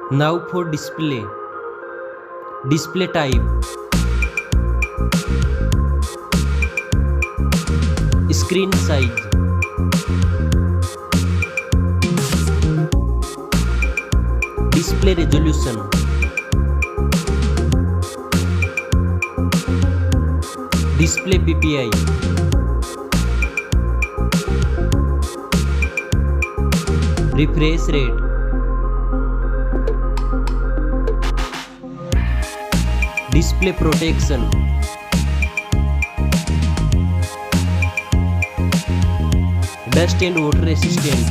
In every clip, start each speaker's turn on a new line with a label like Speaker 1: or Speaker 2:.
Speaker 1: Now for display. Display type. Screen size. Display resolution. Display PPI. Refresh rate. Display protection. Dust and water resistant.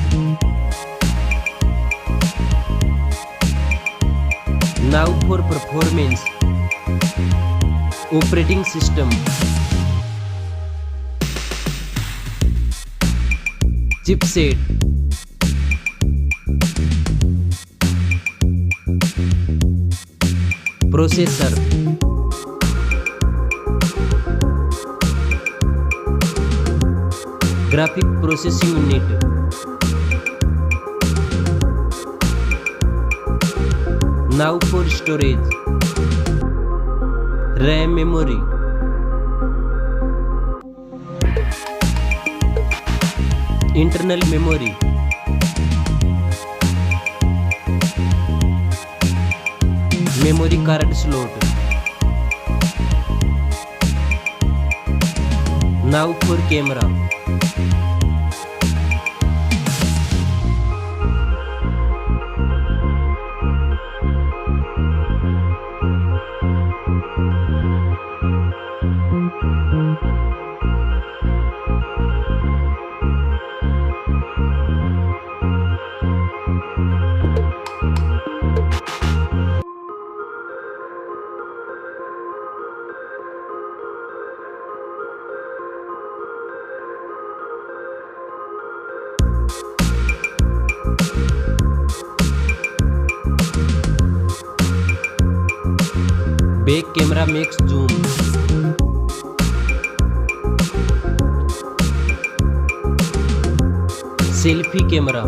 Speaker 1: Now for performance. Operating system. Chipset. Processor. Graphic processing unit. Now for storage. RAM memory. Internal memory. Memory card slot. Now for camera. Back camera makes zoom. Selfie camera.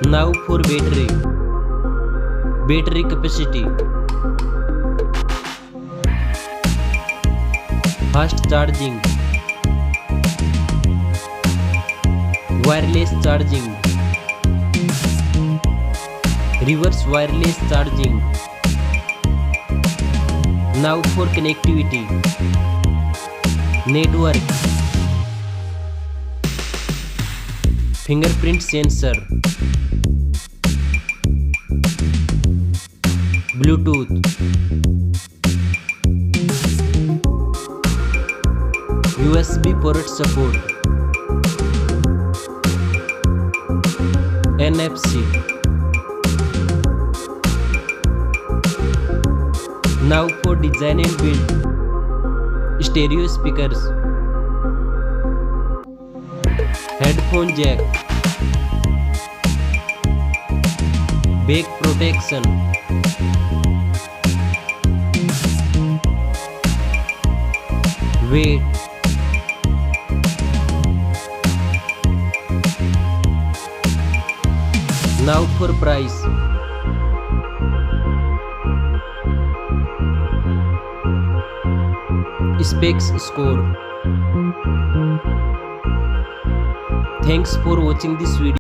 Speaker 1: Now for battery. Battery capacity. Fast charging. Wireless charging. Reverse wireless charging. Now for connectivity. Network. Fingerprint sensor. Bluetooth. USB port support. NFC. Now for design and build. Stereo speakers. Headphone jack. Back protection. Weight. Now for price. Specs score. Thanks for watching this video.